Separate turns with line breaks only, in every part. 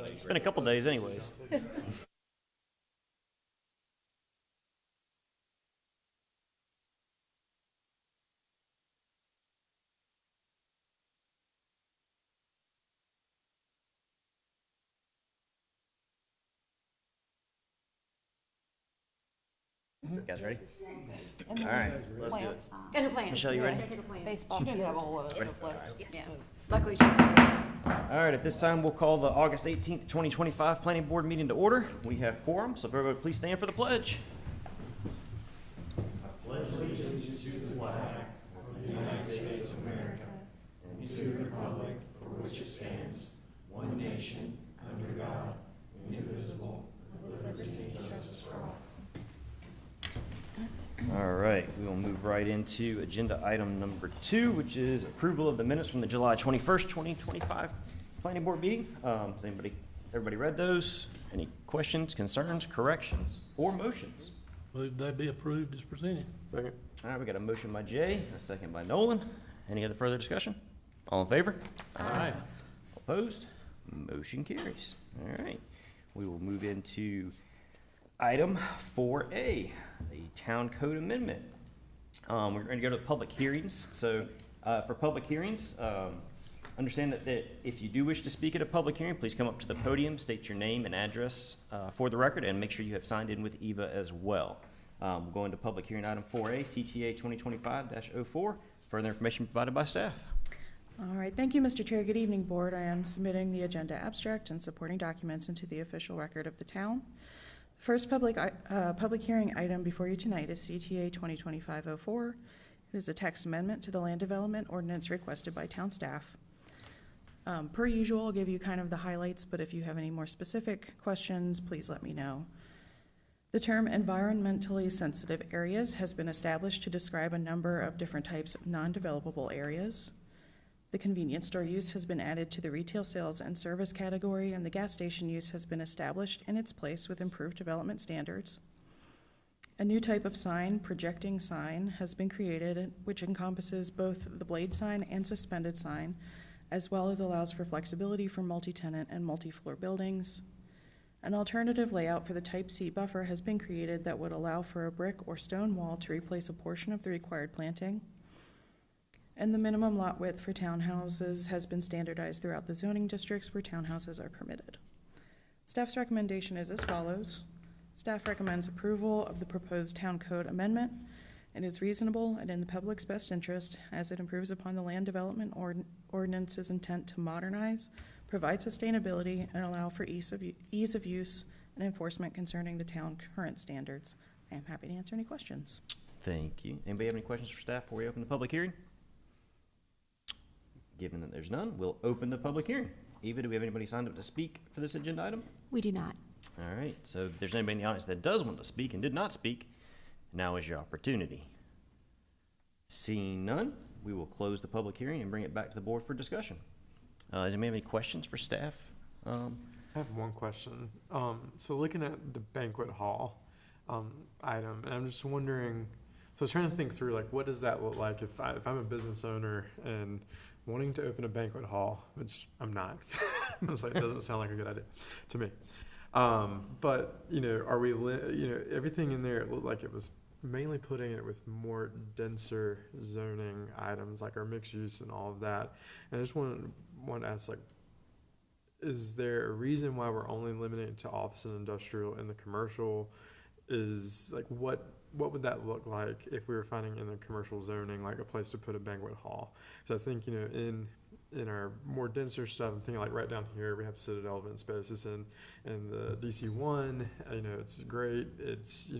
It's been a couple days anyways. You guys ready? All right, let's do it.
And her plans.
Michelle, you ready?
Baseball. She didn't have all of us.
Yeah. Luckily, she's been dancing.
All right, at this time, we'll call the August 18th, 2025 Planning Board meeting to order. We have quorum, so if everybody please stand for the pledge. I pledge allegiance to the flag of the United States of America and to the republic for which it stands, one nation, under God, indivisible, with liberty and justice for all. All right, we will move right into agenda item number 2, which is approval of the minutes from the July 21st, 2025 Planning Board meeting. Everybody read those? Any questions, concerns, corrections, or motions?
Move they be approved as presented.
Second.
All right, we got a motion by Jay, a second by Nolan. Any other further discussion? All in favor?
Aye.
Opposed? Motion carries. All right, we will move into item 4A, the Town Code Amendment. We're going to go to public hearings. So for public hearings, understand that if you do wish to speak at a public hearing, please come up to the podium, state your name and address for the record, and make sure you have signed in with Eva as well. We'll go into public hearing item 4A, CTA 2025-04. Further information provided by staff.
All right, thank you, Mr. Chair. Good evening, Board. I am submitting the agenda abstract and supporting documents into the official record of the town. The first public hearing item before you tonight is CTA 2025-04. It is a text amendment to the land development ordinance requested by town staff. Per usual, I'll give you kind of the highlights, but if you have any more specific questions, please let me know. The term environmentally sensitive areas has been established to describe a number of different types of non-developable areas. The convenience store use has been added to the retail sales and service category, and the gas station use has been established in its place with improved development standards. A new type of sign, projecting sign, has been created, which encompasses both the blade sign and suspended sign, as well as allows for flexibility for multi-tenant and multi-floor buildings. An alternative layout for the Type C buffer has been created that would allow for a brick or stone wall to replace a portion of the required planting. And the minimum lot width for townhouses has been standardized throughout the zoning districts where townhouses are permitted. Staff's recommendation is as follows. Staff recommends approval of the proposed town code amendment and is reasonable and in the public's best interest as it improves upon the land development ordinance's intent to modernize, provide sustainability, and allow for ease of use and enforcement concerning the town current standards. I am happy to answer any questions.
Thank you. Anybody have any questions for staff before we open the public hearing? Given that there's none, we'll open the public hearing. Eva, do we have anybody signed up to speak for this agenda item?
We do not.
All right, so if there's anybody in the audience that does want to speak and did not speak, now is your opportunity. Seeing none, we will close the public hearing and bring it back to the board for discussion. Does anybody have any questions for staff?
I have one question. So looking at the banquet hall item, and I'm just wondering, so I was trying to think through, like, what does that look like if I'm a business owner and wanting to open a banquet hall, which I'm not. I was like, it doesn't sound like a good idea to me. But, are we, everything in there, it looked like it was mainly putting it with more denser zoning items, like our mixed use and all of that. And I just want to ask, like, is there a reason why we're only limiting it to office and industrial, and the commercial is, like, what would that look like if we were finding in the commercial zoning, like, a place to put a banquet hall? Because I think, in our more denser stuff, I'm thinking, like, right down here, we have Citadel event spaces, and the DC1, it's great. It's,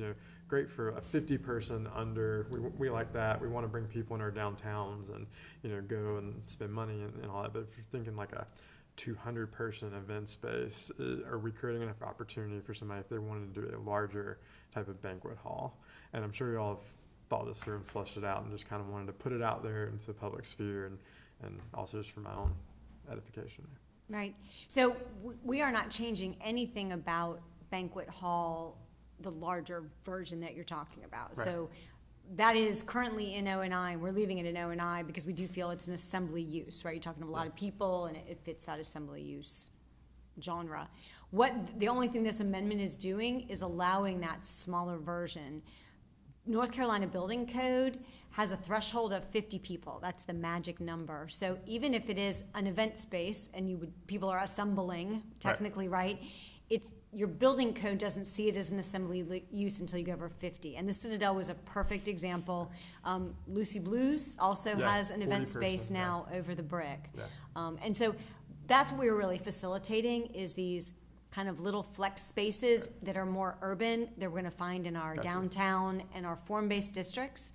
great for a 50-person under. We like that. We want to bring people in our downtowns and, go and spend money and all that. But if you're thinking like a 200-person event space, are we creating enough opportunity for somebody if they wanted to do a larger type of banquet hall? And I'm sure you all have thought this through and fleshed it out and just kind of wanted to put it out there into the public sphere and also just for my own edification.
Right. So we are not changing anything about banquet hall, the larger version that you're talking about. Right. So that is currently in O&I. We're leaving it in O&I because we do feel it's an assembly use, right? You're talking to a lot of people, and it fits that assembly use genre. The only thing this amendment is doing is allowing that smaller version. North Carolina Building Code has a threshold of 50 people. That's the magic number. So even if it is an event space and people are assembling, technically, right? Your building code doesn't see it as an assembly use until you go over 50. And the Citadel was a perfect example. Lucy Blues also has an event space now over the brick. Yeah. And so that's what we're really facilitating is these kind of little flex spaces that are more urban that we're going to find in our downtown and our form-based districts.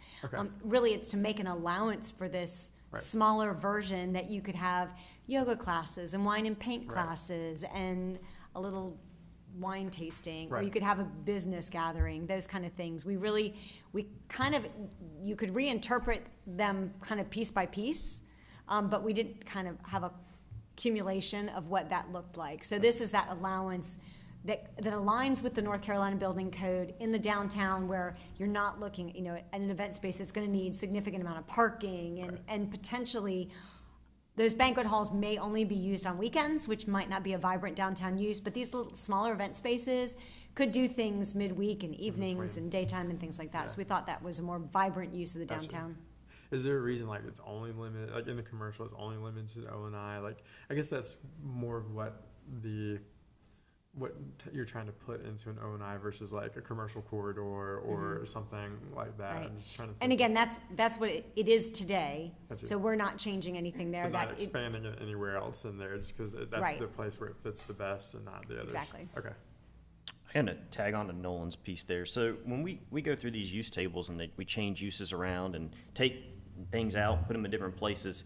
Really, it's to make an allowance for this smaller version that you could have yoga classes and wine and paint classes and a little wine tasting, or you could have a business gathering, those kind of things. You could reinterpret them kind of piece by piece, but we didn't kind of have a accumulation of what that looked like. So this is that allowance that aligns with the North Carolina Building Code in the downtown, where you're not looking, at an event space that's going to need significant amount of parking and potentially those banquet halls may only be used on weekends, which might not be a vibrant downtown use, but these little smaller event spaces could do things midweek and evenings and daytime and things like that. So we thought that was a more vibrant use of the downtown.
Is there a reason like it's only limited, like in the commercial, it's only limited to O&I? Like, I guess that's more of what you're trying to put into an O&I versus like a commercial corridor or something like that.
Right.
I'm just trying to think.
And again, that's what it is today.
Gotcha.
So we're not changing anything there.
But not expanding it anywhere else in there, just because that's the place where it fits the best and not the others.
Exactly.
Okay.
I had to tag on to Nolan's piece there. So when we go through these use tables and we change uses around and take things out, put them in different places,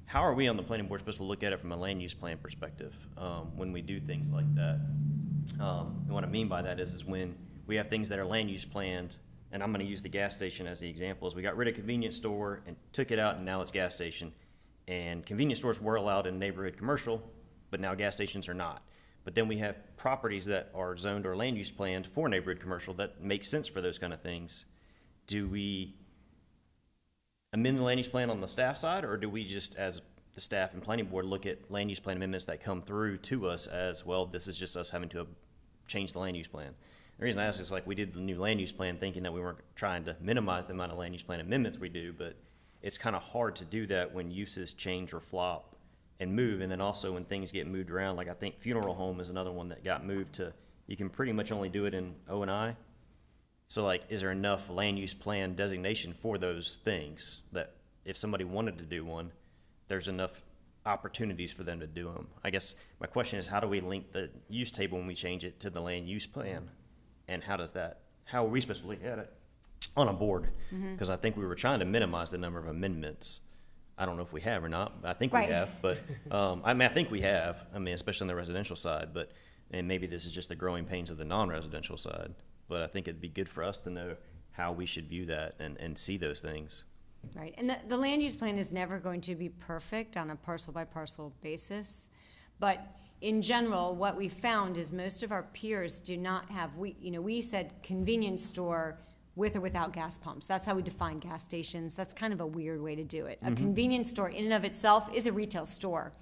how are we on the planning board supposed to look at it from a land use plan perspective when we do things like that? And what I mean by that is when we have things that are land use planned, and I'm going to use the gas station as the example, is we got rid of convenience store and took it out, and now it's gas station. And convenience stores were allowed in neighborhood commercial, but now gas stations are not. But then we have properties that are zoned or land use planned for neighborhood commercial that make sense for those kind of things. Do we amend the land use plan on the staff side, or do we just, as the staff and planning board, look at land use plan amendments that come through to us as, well, this is just us having to change the land use plan? The reason I ask is, like, we did the new land use plan thinking that we weren't trying to minimize the amount of land use plan amendments we do, but it's kind of hard to do that when uses change or flop and move, and then also when things get moved around. Like, I think funeral home is another one that got moved to, you can pretty much only do it in O&I. So, like, is there enough land use plan designation for those things that if somebody wanted to do one, there's enough opportunities for them to do them? I guess my question is, how do we link the use table when we change it to the land use plan? And how are we supposed to look at it on a board? Because I think we were trying to minimize the number of amendments. I don't know if we have or not. I think we have, but I think we have. I mean, especially on the residential side, and maybe this is just the growing pains of the non-residential side. But I think it'd be good for us to know how we should view that and see those things.
Right, and the land use plan is never going to be perfect on a parcel by parcel basis, but in general, what we found is most of our peers do not have. We said convenience store with or without gas pumps. That's how we define gas stations. That's kind of a weird way to do it. A convenience store in and of itself is a retail store.